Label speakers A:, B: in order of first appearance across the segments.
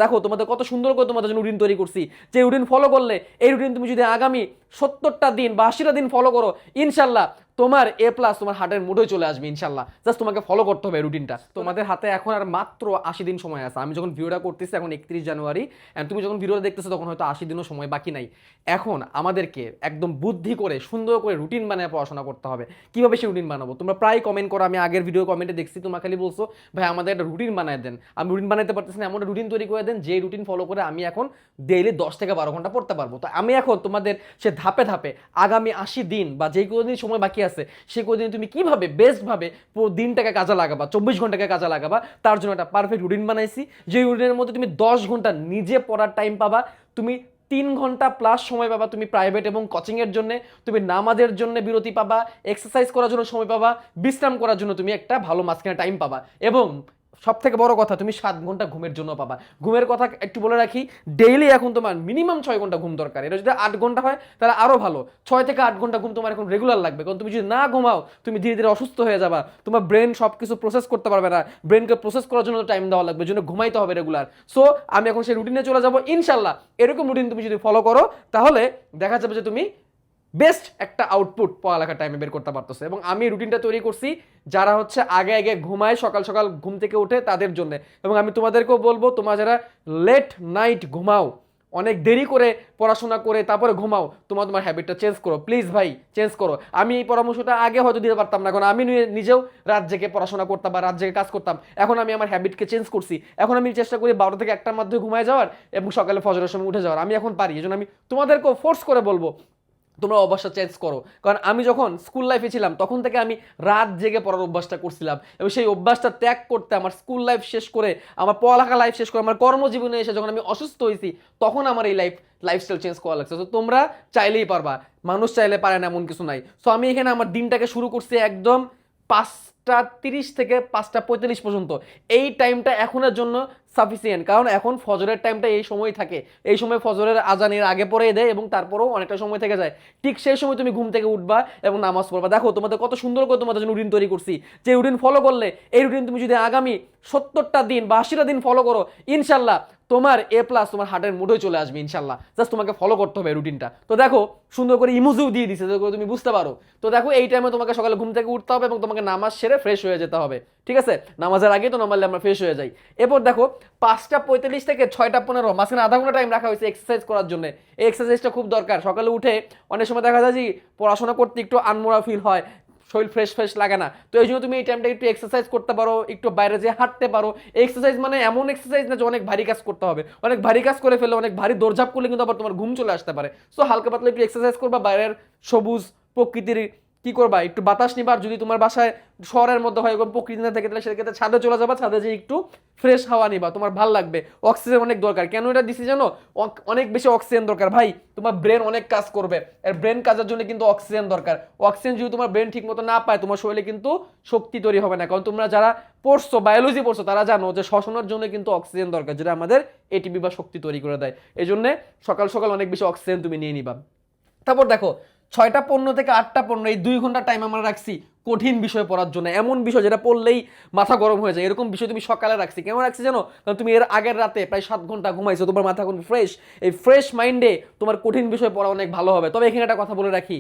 A: দেখো তোমাদের কত সুন্দর করে তোমাদের জন্য রুটিন তৈরি করছি, যে রুটিন ফলো করলে এই রুটিন তুমি যদি আগামী 70টা দিন বা 80টা দিন ফলো করো, ইনশাল্লাহ তোমার A+ তোমার হার্টের মুঠোয় চলে আসবে ইনশাল্লাহ। জাস্ট তোমাকে ফলো করতে হবে রুটিনটা। তোমাদের হাতে এখন আর মাত্র 80 দিন সময় আছে। আমি যখন ভিডিওটা করতেছি এখন 31 জানুয়ারি, এন্ড তুমি যখন ভিডিওটা দেখতেছো তখন হয়তো 80 দিনও সময় বাকি নাই। এখন আমাদেরকে একদম বুদ্ধি করে সুন্দর করে রুটিন বানিয়ে পড়াশোনা করতে হবে। কিভাবে সেই রুটিন বানাবো? তোমরা প্রায় কমেন্ট করো, আমি আগের ভিডিও কমেন্টে দেখছি তোমরা খালি বলছো ভাই আমাদের একটা রুটিন বানায় দেন। আমি রুটিন বানাতে পারতেছি না, এমন একটা রুটিন তৈরি করে দেন যে রুটিন ফলো করে আমি এখন ডেইলি 10 থেকে 12 ঘন্টা পড়তে পারবো। তো আমি এখন তোমাদের সে ধাপে ধাপে আগামী 80 দিন বা যে কদিন সময় বাকি আছে সেই কদিন তুমি কিভাবে বেস্টভাবে পুরো দিনটাকে কাজে লাগাবা, 24 ঘন্টাকে কাজে লাগাবা, তার জন্য একটা পারফেক্ট রুটিন বানাইছি। যে রুটিনের মধ্যে তুমি 10 ঘন্টা নিজে পড়ার টাইম পাবা, তুমি 3 ঘন্টা প্লাস সময় পাবা তুমি প্রাইভেট এবং কোচিংয়ের জন্য, তুমি নামাজের জন্য বিরতি পাবা, এক্সারসাইজ করার জন্য সময় পাবা, বিশ্রাম করার জন্য তুমি একটা ভালো মাঝখানে টাইম পাবা, এবং সব থেকে বড় কথা তুমি 7 ঘন্টা ঘুমের জন্য পাবা। ঘুমের কথা একটু বলে রাখি, ডেইলি এখন তোমার মিনিমাম 6 ঘন্টা ঘুম দরকার। এটা যদি 8 ঘন্টা হয় তাহলে আরো ভালো। 6 থেকে 8 ঘন্টা ঘুম তোমার এখন রেগুলার লাগবে, কারণ তুমি যদি না ঘুমাও তুমি ধীরে ধীরে অসুস্থ হয়ে যাবা, তোমার ব্রেন সবকিছু প্রসেস করতে পারবে না, ব্রেনকে প্রসেস করার জন্য টাইম দেওয়া লাগবে, জন্য ঘুমাইতে হবে রেগুলার। সো আমি এখন সেই রুটিনে চলে যাবো ইনশাল্লাহ। এরকম রুটিন তুমি যদি ফলো করো তাহলে দেখা যাবে যে তুমি বেস্ট একটা আউটপুট পড়ালেখার টাইমে বের করতে পারতেছে। এবং আমি রুটিনটা তৈরি করছি যারা হচ্ছে আগে আগে ঘুমায়, সকাল সকাল ঘুম থেকে উঠে তাদের জন্য। এবং আমি তোমাদেরকেও বলবো তোমরা যারা লেট নাইট ঘুমাও, অনেক দেরি করে পড়াশোনা করে তারপরে ঘুমাও, তোমার হ্যাবিটটা চেঞ্জ করো প্লিজ ভাই, চেঞ্জ করো। আমি এই পরামর্শটা আগে হয়তো দিতে পারতাম না, কারণ আমি নিজেও রাত জেগে পড়াশোনা করতাম বা রাত জেগে কাজ করতাম। এখন আমি আমার হ্যাবিটকে চেঞ্জ করছি, এখন আমি চেষ্টা করি 12 থেকে 1টার মধ্যে ঘুমায় যাওয়ার এবং সকালে ফজরের সময় উঠে যাওয়ার। আমি এখন পারি, এই জন্য আমি তোমাদেরকেও ফোর্স করে বলবো তোমরা অভ্যাসটা চেঞ্জ করো। কারণ আমি যখন স্কুল লাইফে ছিলাম তখন থেকে আমি রাত জেগে পড়ার অভ্যাসটা করছিলাম, এবং সেই অভ্যাসটা ত্যাগ করতে আমার স্কুল লাইফ শেষ করে, আমার পড়ালেখা লাইফ শেষ করে, আমার কর্মজীবনে এসে যখন আমি অসুস্থ হয়েছি তখন আমার এই লাইফস্টাইল চেঞ্জ করা লাগছে। তো তোমরা চাইলেই পারবা, মানুষ চাইলে পারে না এমন কিছু নাই। সো আমি এখানে আমার দিনটাকে শুরু করছি একদম 5টা 30 থেকে 5টা 45 পর্যন্ত। এই টাইমটা এখনের জন্য সাফিসিয়েন্ট, কারণ এখন ফজরের টাইমটা এই সময় থাকে, এই সময় ফজরের আজানের আগে পরে দেয় এবং তারপরেও অনেকটা সময় থেকে যায়। ঠিক সেই সময় তুমি ঘুম থেকে উঠবা এবং নামাজ পড়বা। দেখো তোমাদের কত সুন্দর করে তোমাদের জন্য রুটিন তৈরি করছি, যে রুটিন ফলো করলে এই রুটিন তুমি যদি আগামী 70টা দিন বা 80টা দিন ফলো করো, ইনশাল্লাহ তোমার A+ তোমার হার্টের মুঠোয় চলে আসবে ইনশাল্লাহ। জাস্ট তোমাকে ফলো করতে হবে রুটিনটা। তো দেখো সুন্দর করে ইমোজিও দিয়ে দিছে যাতে করে তুমি বুঝতে পারো। তো দেখো এই টাইমে তোমাকে সকালে ঘুম থেকে উঠতে হবে এবং তোমাকে নামাজ সেরে ফ্রেশ হয়ে যেতে হবে, ঠিক আছে? নামাজের আগে তো নর্মালি আমরা ফ্রেশ হয়ে যাই। এরপর দেখো 5টা 45 থেকে 6টা 15 মাঝখানে আধা ঘন্টা টাইম রাখা হয়েছে এক্সারসাইজ করার জন্য। এই এক্সারসাইজটা খুব দরকার। সকালে উঠে অনেক সময় দেখা যায় যে পড়াশোনা করতে একটু আনমোড়া ফিল হয়, শরীর ফ্রেশ ফ্রেশ লাগে না। তো এই জন্য তুমি এই টাইমটা একটু এক্সারসাইজ করতে পারো, একটু বাইরে যেয়ে হাঁটতে পারো। এক্সারসাইজ মানে এমন এক্সারসাইজ না যে অনেক ভারী কাজ করতে হবে, অনেক ভারী কাজ করে ফেলে অনেক ভারী দৌড়ঝাঁপ করলে কিন্তু আবার তোমার ঘুম চলে আসতে পারে। সো হালকা পাতলা একটু এক্সারসাইজ করবা, বাইরের সবুজ প্রকৃতির কি করবা, একটু বাতাস নিবা। আর যদি তোমার বাসায় শহরের মধ্যে হয় এরকম প্রকৃতি না থাকে তাহলে সেক্ষেত্রে ছাদে চলে যাবা, ছাদে যেয়ে একটু ফ্রেশ হাওয়া নিবা, তোমার ভালো লাগবে। অক্সিজেন অনেক দরকার। কেন এটা দিছি জানো? অনেক বেশি অক্সিজেন দরকার ভাই, তোমার ব্রেন অনেক কাজ করবে, আর ব্রেন কাজের জন্য কিন্তু অক্সিজেন দরকার। অক্সিজেন যদি তোমার ব্রেন ঠিক মতো না পায় তোমার শরীরে কিন্তু শক্তি তৈরি হবে না। কারণ তোমরা যারা পড়ছো, বায়োলজি পড়ছো, তারা জানো যে শ্বসনের জন্য কিন্তু অক্সিজেন দরকার, যেটা আমাদের এটিপি বা শক্তি তৈরি করে দেয়। এই জন্য সকাল সকাল অনেক বেশি অক্সিজেন তুমি নিয়ে নিবা। তারপর দেখো 6টা 15 থেকে 8টা 15 এই 2 ঘন্টা টাইম আমরা রাখছি কঠিন বিষয় পড়ার জন্য। এমন বিষয় যেটা পড়লেই মাথা গরম হয়ে যায়, এরকম বিষয় তুমি সকালে রাখছি। কেন রাখছি জানো? কারণ তুমি এর আগের রাতে প্রায় 7 ঘন্টা ঘুমাইছো, তোমার মাথা এখন ফ্রেশ। এই ফ্রেশ মাইন্ডে তোমার কঠিন বিষয় পড়া অনেক ভালো হবে। তবে এখানে একটা কথা বলে রাখি,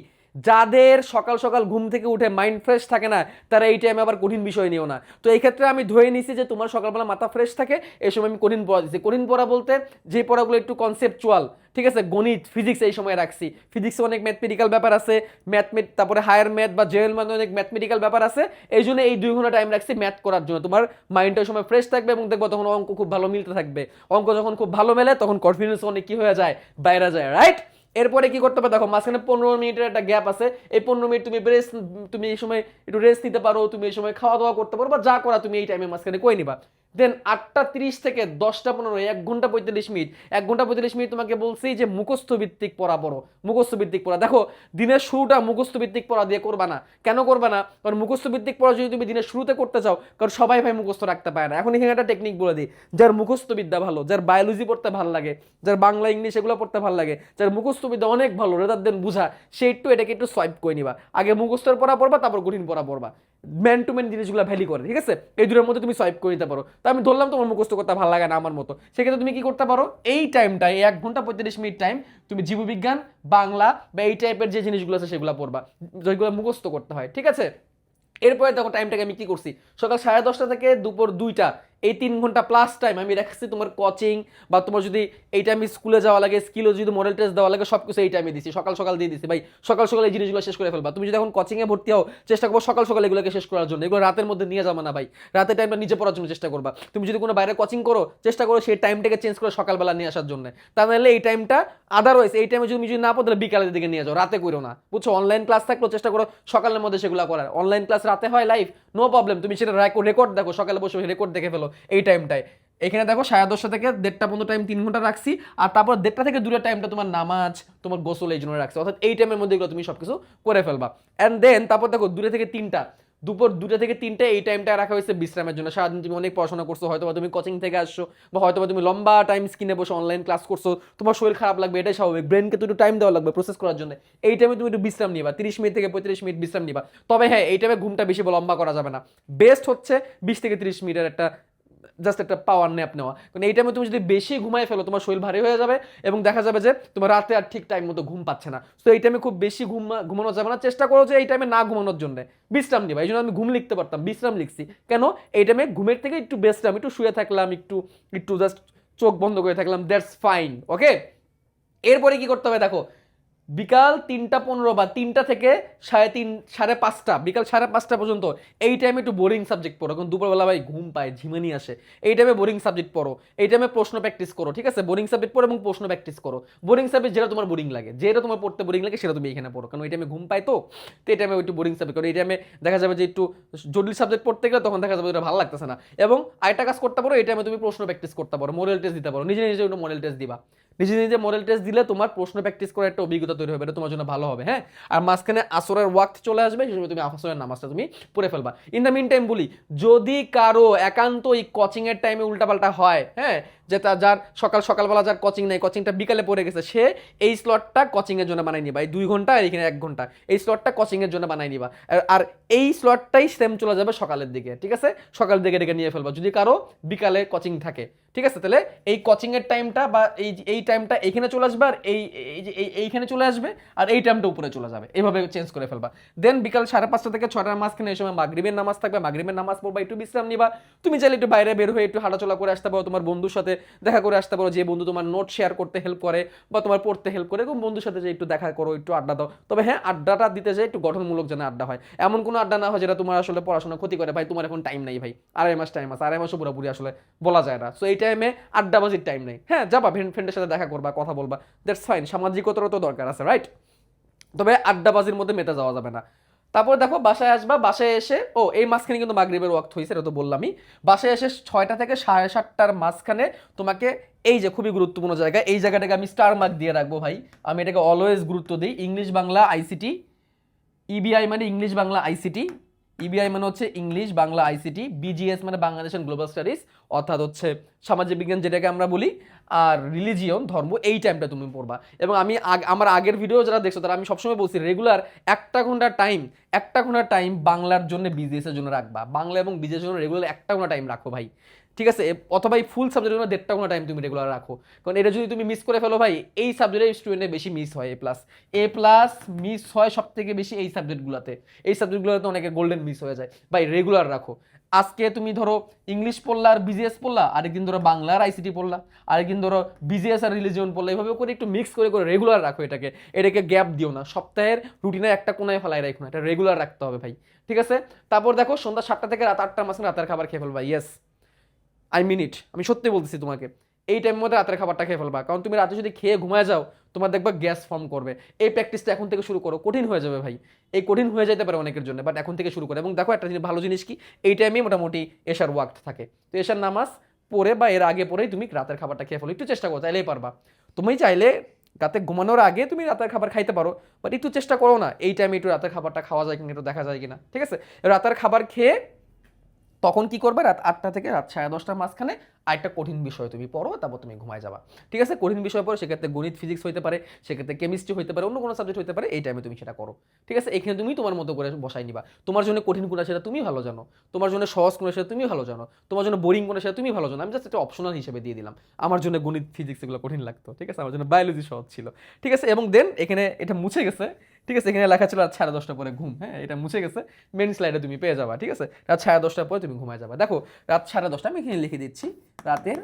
A: যাদের সকাল সকাল ঘুম থেকে উঠে মাইন্ড ফ্রেশ থাকে না তারা এই টাইমে আবার কঠিন বিষয় নিও না। তো এই ক্ষেত্রে আমি ধরে নিছি যে তোমার সকালবেলা মাথা ফ্রেশ থাকে, এই সময় আমি কঠিন পড়া দিচ্ছি। কঠিন পড়া বলতে যে পড়াগুলো একটু কনসেপচুয়াল, ঠিক আছে, গণিত ফিজিক্স এই সময় রাখছি। ফিজিক্সে অনেক ম্যাথমেটিক্যাল ব্যাপার আছে, তারপরে হায়ার ম্যাথ বা জেনারেল ম্যাথ অনেক ম্যাথমেটিক্যাল ব্যাপার আছে। এই জন্য এই 2 ঘন্টা টাইম রাখছি ম্যাথ করার জন্য। তোমার মাইন্ডটা ওই সময় ফ্রেশ থাকবে এবং দেখবো তখন অঙ্ক খুব ভালো মিলতে থাকবে। অঙ্ক যখন খুব ভালো মেলে তখন কনফিডেন্স অনেক কি হয়ে যায়, বাইরে যায়, রাইট? এরপরে কি করতে হবে দেখো, মাঝখানে 15 মিনিটের একটা গ্যাপ আছে। এই 15 মিনিট তুমি রেস্ট, তুমি এই সময় একটু রেস্ট নিতে পারো, তুমি এই সময় খাওয়া দাওয়া করতে পারো বা যা করা তুমি এই টাইমের মাঝখানে করে নিবা। দেন 8টা 30 থেকে 10টা 15 1 ঘন্টা 45 মিনিট, 1 ঘন্টা 45 মিনিট তোমাকে বলছি যে মুখস্থ ভিত্তিক পড়া পড়ো। মুখস্থ ভিত্তিক পড়া দেখো, দিনের শুরুটা মুখস্থ ভিত্তিক পড়া দিয়ে করবা না। কেন করবা না? কারণ মুখস্থ ভিত্তিক পড়া যদি তুমি দিনের শুরুতে করতে চাও, কারণ সবাই ভাই মুখস্থ রাখতে পারে না। এখন এখানে একটা টেকনিক বলে দিই, যার মুখস্থ বিদ্যা ভালো, যার বায়োলজি পড়তে ভালো লাগে, যার বাংলা ইংলিশ এগুলো পড়তে ভালো লাগে, যার মুখস্থ বিদ্যা অনেক ভালো রেদার দেন বুঝা, সে একটু এটাকে একটু সোয়াইপ করে নিবা। আগে মুখস্থের পড়া পড়বা, তারপর কঠিন পড়া পড়বা। ম্যান টু ম্যান জিনিসগুলো ভ্যালি করে, ঠিক আছে? এই দুটোর মধ্যে তুমি সোয়াইপ করে নিতে পারো। তো আমি ধরলাম তোমার মুখস্থ করতে ভালো লাগে না আমার মতো, সেক্ষেত্রে তুমি কি করতে পারো, এই টাইমটা, এই 1 ঘন্টা 35 মিনিট টাইম তুমি জীববিজ্ঞান, বাংলা বা এই টাইপের যে জিনিসগুলো আছে সেগুলো পড়বা, যেগুলো মুখস্থ করতে হয়, ঠিক আছে? এরপরে দেখো টাইমটাকে আমি কি করছি, সকাল 10:30 থেকে দুপুর 2টা, এই 3 ঘন্টা প্লাস টাইম আমি রাখছি তোমার কোচিং, বা তোমার যদি এই টাইমে স্কুলে যাওয়া লাগে, স্কিলও যদি মডেল টেস্ট দেওয়া লাগে, সব কিছু এই টাইমে দিছি, সকাল সকাল দিয়ে দিছি ভাই। সকাল সকাল এই জিনিসগুলো শেষ করে ফেলবা। তুমি যদি এখন কোচিংয়ে ভর্তি হও, চেষ্টা করবো সকাল সকাল এগুলোকে শেষ করার জন্য, এগুলো রাতের মধ্যে নিয়ে যাবো না ভাই, রাতের টাইমটা নিজে পড়ার জন্য চেষ্টা করবা। তুমি যদি কোনো বাইরে কোচিং করো, চেষ্টা করো সেই টাইমটাকে চেঞ্জ করে সকালবেলা নিয়ে আসার জন্য, তা নাহলে এই টাইমটা আদারওয়াইজ এই টাইমে যদি না পড়লে বিকালের দিকে নিয়ে যাও, রাতে করো না, বুঝছো? অনলাইন ক্লাস থাকলেও চেষ্টা করো সকালের মধ্যে সেগুলো করার। অনলাইন ক্লাস রাতে হয় লাইভ, নো প্রবলেম, তুমি সেটা রেকর্ড দেখো, সকালে বসে রেকর্ড দেখে ফেলো এই টাইমটায়। এখানে দেখো 10:30 থেকে 1:30 পর্যন্ত টাইম 3 ঘন্টা রাখছি, আর তারপর 1:30 থেকে 2টার টাইমটা তোমার নামাজ, তোমার গোসল এই জন্য রাখছি, অর্থাৎ এই টাইমের মধ্যে এগুলো তুমি সবকিছু করে ফেলবা। অ্যান্ড দেন তারপর দেখো 2টা থেকে 3টা, দুপুর 2টা থেকে 3টে এই টাইমটা রাখা হয়েছে বিশ্রামের জন্য। সারাদিন তুমি অনেক পড়াশোনা করছো, হয়তো তুমি কোচিং থেকে আসছো, বা হয়তো তুমি লম্বা টাইম স্ক্রিনে বসে অনলাইন ক্লাস করছো, তোমার শরীর খারাপ লাগবে, এটাই স্বাভাবিক, ব্রেনকে তো একটু টাইম দেওয়া লাগবে প্রসেস করার জন্য। এই টাইমে তুমি একটু বিশ্রাম নিবা, 30 মিনিট থেকে 35 মিনিট বিশ্রাম নিবা। তবে হ্যাঁ, এই টাইমে ঘুমটা বেশি লম্বা করা যাবে না, বেস্ট হচ্ছে 20 থেকে 30 মিনিটের একটা জাস্ট একটা পাওয়ার ন্যাপ নেওয়া। কারণ এই টাইমে তুমি যদি বেশি ঘুমাই ফেলো, তোমার শরীর ভারী হয়ে যাবে, এবং দেখা যাবে যে তোমার রাতে আর ঠিক টাইম মতো ঘুম পাচ্ছে না। তো এই টাইমে খুব বেশি ঘুমানো যাবে না, চেষ্টা করো যে এই টাইমে না ঘুমানোর জন্য বিশ্রাম নিবা। এই জন্য আমি ঘুম লিখতে পারতাম, বিশ্রাম লিখছি কেন, এই টাইমে ঘুমের থেকে একটু বেস্ট, আমি একটু শুয়ে থাকলাম, একটু একটু জাস্ট চোখ বন্ধ করে থাকলাম, দ্যাটস ফাইন, ওকে? এরপরে কি করতে হবে দেখো, বিকাল 3টা 15 বা 3টা থেকে 5:30 বিকাল 5:30 পর্যন্ত এই টাইমে একটু বোরিং সাবজেক্ট পড়ো, কারণ দুপুরবেলা ভাই ঘুম পায়, ঝিমানি আসে। এই টাইমে বোরিং সাবজেক্ট পড়ো, এই টাইমে প্রশ্ন প্র্যাকটিস করো, ঠিক আছে? বোরিং সাবজেক্ট পড়ো এবং প্রশ্ন প্র্যাকটিস করো। বোরিং সাবজেক্ট যেটা তোমার বোরিং লাগে, যেটা তোমার পড়তে বোরিং লাগে, সেটা তুমি এখানে পড়ো, কারণ এই টাইমে ঘুম পায়, তো এই টাইমে একটু বোরিং সাবজেক্ট করো। এই টাইমে দেখা যাবে যে একটু জটিল সাবজেক্ট পড়তে গেলে তখন দেখা যাবে এটা ভালো লাগতেছে না। এবং আরেকটা কাজ করতে পারো, এই টাইমে তুমি প্রশ্ন প্র্যাকটিস করতে পারো, মডেল টেস্ট দিতে পারো, নিজে নিজে একটু মডেল টেস্ট দিবা। নিজে নিজে মডেল টেস্ট দিলে তোমার প্রশ্ন প্র্যাকটিস করার একটা অভিজ্ঞতা তৈরি হবে, এটা তোমার জন্য ভালো হবে, হ্যাঁ? আর মাঝখানে আসরের ওয়াক্ত চলে আসবে, সেই সময় তুমি আসরের নামাজটা তুমি পড়ে ফেলবা। ইন দ্য মিন টাইম বলি, যদি কারো একান্ত এই কোচিং এর টাইমে উল্টাপাল্টা হয়, হ্যাঁ, যে যার সকালবেলা যার কোচিং নেই, কোচিংটা বিকালে পড়ে গেছে, সে এই স্লটটা কোচিং এর জন্য বানাই নিবা, এই 2 ঘন্টা আর এখানে 1 ঘন্টা, এই স্লটটা কোচিং এর জন্য বানাই নিবা। আর এই স্লটটাই সেম চলে যাবে সকালের দিকে, ঠিক আছে? সকালের দিকে ডেকে নিয়ে ফেলবা যদি কারো বিকালে কোচিং থাকে, ঠিক আছে? তাহলে এই কোচিং এর টাইমটা বা এই টাইমটা এখানে চলে আসবে, আর এইখানে চলে আসবে, আর এই টাইমটা উপরে চলে যাবে, এইভাবে চেঞ্জ করে ফেলবা। দেন বিকাল 5:30 থেকে 6টার মাঝখানে এই সময় মাগরিবের নামাজ থাকবে, মাগরিবের নামাজ পড়বা, একটু বিশ্রাম নিবা। তুমি চাইলে একটু বাইরে বের হয়ে একটু হাঁটাচলা করে আসতে পারো, তোমার বন্ধুর সাথে দেখা করে আসতে পারো, যে বন্ধু তোমার নোট শেয়ার করতে হেল্প করে বা তোমার পড়তে হেল্প করে, এবং বন্ধুর সাথে যে একটু দেখা করো, একটু আড্ডা দাও। তবে হ্যাঁ, আড্ডাটা দিতে যায় একটু গঠনমূলক যেন আড্ডা হয়, এমন কোনো আড্ডা না হয় যেটা তোমার আসলে পড়াশোনা ক্ষতি করে। ভাই তোমার এখন টাইম নেই ভাই, 2.5 মাস টাইম আছে, 2.5 মাসও পুরোপুরি আসলে বলা যায় না। সো এই টাইমে আড্ডাবাজির টাইম নেই। হ্যাঁ, যাবা ফ্রেন্ডের সাথে দেখা করবা, কথা বলবা, দ্যাটস ফাইন, সামাজিকতারও তো দরকার আছে, রাইট? তবে আড্ডাবাজির মধ্যে মেতে যাওয়া যাবে না। তারপর দেখো বাসায় আসবা, বাসায় এসে এই মাঝখানে কিন্তু মাগরিবের ওয়াক্ত হয়েছে, এটা তো বললামই। বাসায় এসে 6টা থেকে 7:30টার মাঝখানে তোমাকে, এই যে খুবই গুরুত্বপূর্ণ জায়গা, এই জায়গাটাকে আমি স্টার মার্ক দিয়ে রাখবো ভাই, আমি এটাকে অলওয়েজ গুরুত্ব দিই। ইংলিশ বাংলা আইসিটি, ইবিআই মানে ইংলিশ বাংলা আইসিটি, ইবিআই মানে হচ্ছে ইংলিশ বাংলা আইসিটি, বিজিএস মানে বাংলাদেশ এন্ড গ্লোবাল স্টাডিজ, অর্থাৎ হচ্ছে সামাজিক বিজ্ঞান যেটাকে আমরা বলি, আর রিলিজিয়ন ধর্ম, এই টাইমটা তুমি পড়বা। এবং আমি আমার আগের ভিডিও যারা দেখছো তারা আমি সবসময় বলছি, রেগুলার 1 ঘন্টা টাইম বাংলার জন্য বিজিএস এর জন্য রাখবা, বাংলা এবং বিজিএস এর জন্য রেগুলার 1 ঘন্টা টাইম রাখো ভাই, ঠিক আছে? অথবা এই ফুল সাবজেক্টের জন্য 1.5 ঘন্টা টাইম তুমি রেগুলার রাখো, কারণ এটা যদি তুমি মিস করে ফেলো ভাই, এই সাবজেক্টের স্টুডেন্টের বেশি মিস হয়, এ প্লাস মিস হয় সব থেকে বেশি এই সাবজেক্টগুলোতে, এই সাবজেক্টগুলোতে অনেকে গোল্ডেন মিস হয়ে যায়। ভাই রেগুলার রাখো। আজকে তুমি ধরো ইংলিশ পড়লা আর বিজিএস পড়লা, আরেকদিন ধরো বাংলা আর আইসিটি পড়লা, আরেকদিন ধরো বিজিএস আর রিলিজিয়ন পড়লা, এইভাবে করে একটু মিক্স করে করে রেগুলার রাখো, এটাকে গ্যাপ দিও না, সপ্তাহের রুটিনের একটা কোনায় ফেলাই রাখো না, এটা রেগুলার রাখতে হবে ভাই, ঠিক আছে? তারপর দেখো সন্ধ্যা 7টা থেকে রাত 8টার মাঝখানে রাতের খাবার খেয়ে ফেলবা, ইয়েস, আই মিন ইট, আমি সত্যি বলতেছি তোমাকে, এই টাইমের মধ্যে রাতের খাবারটা খেয়ে ফেলবা, কারণ তুমি রাতে যদি খেয়ে ঘুমায় যাও, তোমার দেখবা গ্যাস ফর্ম করবে। এই প্র্যাকটিসটা এখন থেকে শুরু করো, কঠিন হয়ে যাবে ভাই, এই কঠিন হয়ে যেতে পারে অনেকের জন্য, বাট এখন থেকে শুরু করো। এবং দেখো একটা জিনিস, ভালো জিনিস কি, এই টাইমে মোটামুটি এশার ওয়াক্ত থাকে, তো এশার নামাজ পড়ে বা এর আগে পরেই তুমি রাতের খাবারটা খেয়ে ফেলো, একটু চেষ্টা করো, চাইলেই পারবা। তুমি চাইলে রাতে ঘুমানোর আগে তুমি রাতের খাবার খাইতে পারো, বাট একটু চেষ্টা করো না এই টাইমে একটু রাতের খাবারটা খাওয়া যায় কিনা, একটু দেখা যায় কিনা, ঠিক আছে? রাতের খাবার খেয়ে তখন কি করবে, রাত 8টা থেকে রাত 10:30টার মাঝখানে আরেকটা কঠিন বিষয় তুমি পড়ো, তারপর তুমি ঘুমায় যাবা। ঠিক আছে, কঠিন বিষয় পড়ো, সেক্ষেত্রে গণিত ফিজিক্স হইতে পারে, সেক্ষেত্রে কেমিস্ট্রি হইতে পারে, অন্য কোনো সাবজেক্ট হইতে পারে, এই টাইমে তুমি সেটা করো। ঠিক আছে, এখানে তুমি তোমার মতো করে বসাই নিবা। তোমার জন্য কঠিন কোনটা সেটা তুমি ভালো জানো, তোমার জন্য সহজ কোনটা সেটা তুমি ভালো জানো, তোমার জন্য বোরিং কোনটা সেটা তুমি ভালো জানো। আমি জাস্ট একটা অপশনাল হিসেবে দিয়ে দিলাম। আমার জন্য গণিত ফিজিক্স এগুলো কঠিন লাগতো, ঠিক আছে, আমার জন্য বায়োলজি সহজ ছিল। ঠিক আছে, এবং দেন এখানে এটা মুছে গেছে। ঠিক আছে, এখানে লেখা ছিল রাত 10:30 পরে ঘুম। হ্যাঁ, এটা মুছে গেছে, মেন স্লাইডে তুমি পেয়ে যাবা। ঠিক আছে, রাত 10:30 পরে তুমি ঘুমায় যাবা। দেখো, রাত 10:30 আমি এখানে লিখে দিচ্ছি, রাতের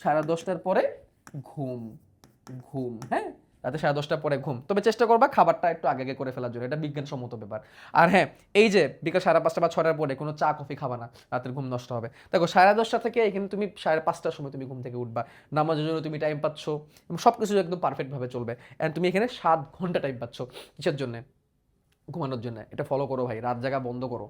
A: 10:30 পরে ঘুম। ঘুম, হ্যাঁ, রাতে 10:30 পরে ঘুম। তবে চেষ্টা করবা খাবারটা একটু আগে আগে করে ফেলার জন্য, এটা বিজ্ঞানসম্মত ব্যাপার। আর হ্যাঁ, এই যে বিকাল 5:30 বা 6টার পরে কোনো চা কফি খাবা না, রাতের ঘুম নষ্ট হবে। দেখো, 10:30 থেকে এখানে তুমি 5:30টার সময় তুমি ঘুম থেকে উঠবা, নামাজের জন্য তুমি টাইম পাচ্ছ, এবং সব কিছু একদম পারফেক্টভাবে চলবে। অ্যান্ড তুমি এখানে 7 ঘন্টা টাইম পাচ্ছ কিসের জন্য? ঘুমানোর জন্য। এটা ফলো করো ভাই, রাত জাগা বন্ধ করো।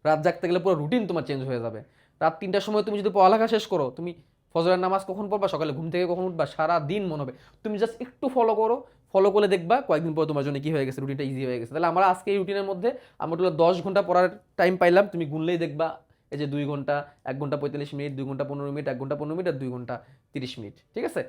A: রাত জাগতে গেলে পুরো রুটিন তোমার চেঞ্জ হয়ে যাবে। রাত 3টার সময় তুমি যদি পড়ালেখা শেষ করো, তুমি ফজরের নামাজ কখন পড়বা, সকালে ঘুম থেকে কখন উঠবা, সারা দিন মনে হবে। তুমি জাস্ট একটু ফলো করো, ফলো করলে দেখবা কয়েকদিন পর তোমার জন্য কি হয়ে গেছে, রুটিনটা ইজি হয়ে গেছে। তাহলে আমরা আজকে এই রুটিনের মধ্যে আমরা টোটাল 10 ঘন্টা পড়ার টাইম পাইলাম। তুমি গুনলেই দেখবা এই যে 2 ঘন্টা, 1 ঘন্টা 45 মিনিট, 2 ঘন্টা 15 মিনিট, 1 ঘন্টা 15 মিনিট, আর 2 ঘন্টা 30 মিনিট। ঠিক আছে,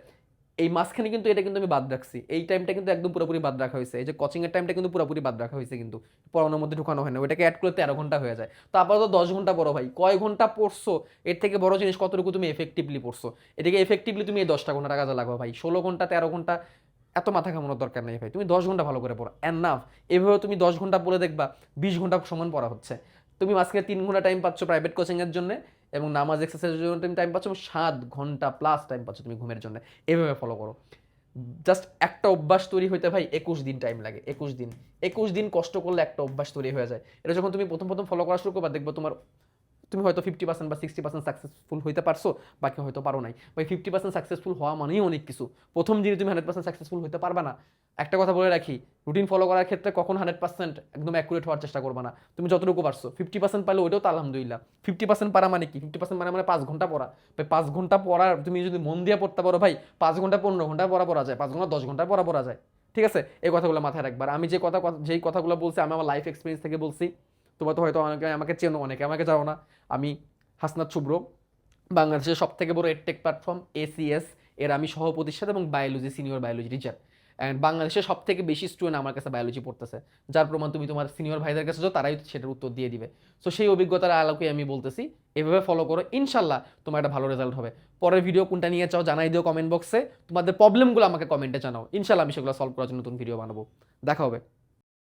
A: এই মাঝখানে কিন্তু এটা কিন্তু আমি বাদ রাখছি, এই টাইমটা কিন্তু একদম পুরোপুরি বাদ রাখা হয়েছে। এই যে কোচিং এর টাইমটা কিন্তু পুরোপুরি বাদ রাখা হয়েছে, কিন্তু পড়ানোর মধ্যে ঢুকানো হয় না, ওইটাকে অ্যাড করলে 13 ঘন্টা হয়ে যায়। তো আপাতত 10 ঘন্টা পড়ো ভাই। কয় ঘন্টা পড়ছো এর থেকে বড় জিনিস কতটুকু তুমি এফেক্টিভলি পড়ছো, এটাকে এফেক্টিভলি তুমি এই 10টা ঘন্টা কাজে লাগাও ভাই। 16 ঘন্টা 13 ঘন্টা এত মাথা ঘামানোর দরকার নেই ভাই, তুমি 10 ঘন্টা ভালো করে পড়ো, এনাফ। এভাবে তুমি 10 ঘন্টা পড়ে দেখবা 20 ঘন্টা সমান পড়া হচ্ছে। তুমি মাঝখানে 3 ঘন্টা টাইম পাচ্ছ প্রাইভেট কোচিং এর জন্য, এবং নামাজ এক্সারসাইজের জন্য তুমি টাইম পাচ্ছ, 7 ঘন্টা প্লাস টাইম পাচ্ছ তুমি ঘুমের জন্য। এভাবে ফলো করো। জাস্ট একটা অভ্যাস তৈরি হইতে ভাই 21 দিন টাইম লাগে। 21 দিন কষ্ট করলে একটা অভ্যাস তৈরি হয়ে যায়। এটা যখন তুমি প্রথম প্রথম ফলো করা শুরু করবা, দেখবো তুমি হয়তো 50% বা 60% সাকসেসফুল হইতে পারছো, বাকি হয়তো পারো নাই। ভাই 50% সাকসেসফুল হওয়া মানেই অনেক কিছু। প্রথম দিনে তুমি 100% সাকসেসফুল হইতে পারবা না। একটা কথা বলে রাখি, রুটিন ফলো করার ক্ষেত্রে কখন 100% একদম অ্যাকুরেট হওয়ার চেষ্টা করবা না। তুমি যতটুকু পারছো 50% পারলে ওইটাও তো আলহামদুলিল্লাহ। 50% পারা মানে কি? 50% মানে 5 ঘন্টা পড়া। ভাই 5 ঘন্টা পড়ার তুমি যদি মন দিয়ে পড়তে পারো ভাই, 5 ঘন্টা 15 ঘন্টা পড়া যায়, 5 ঘন্টা 10 ঘন্টা পড়া যায়। ঠিক আছে, এই কথাগুলো মাথায় রাখবার। আমি যেই কথাগুলো বলছি আমি আমার লাইফ এক্সপিরিয়েন্স থেকে বলছি। তোমরা তো হয়তো অনেকে আমাকে চেনো, অনেকে আমাকে জানো না। আমি হাসনাত শুভ্র, বাংলাদেশের সব থেকে বড় এডটেক প্ল্যাটফর্ম ACS এর আমি সহ প্রতিষ্ঠাতা এবং biology senior biology teacher. And বাংলাদেশের সব থেকে বেশি স্টুডেন্ট আমার কাছে বায়োলজি পড়তেছে, যার প্রমাণ তুমি তোমার সিনিয়র ভাইদের কাছে যাও, তারাই সেটার উত্তর দিয়ে দিবে। সো সেই অভিজ্ঞতার আলোকে আমি বলতেছি, এভাবে ফলো করো, ইনশাল্লাহ তোমার একটা ভালো রেজাল্ট হবে। পরের ভিডিও কোনটা নিয়ে চাও জানাই দিও কমেন্ট বক্সে, তোমাদের প্রবলেমগুলো আমাকে কমেন্টে জানাও, ইনশাল্লাহ আমি সেগুলো সলভ করার জন্য নতুন ভিডিও বানাবো। দেখা হবে।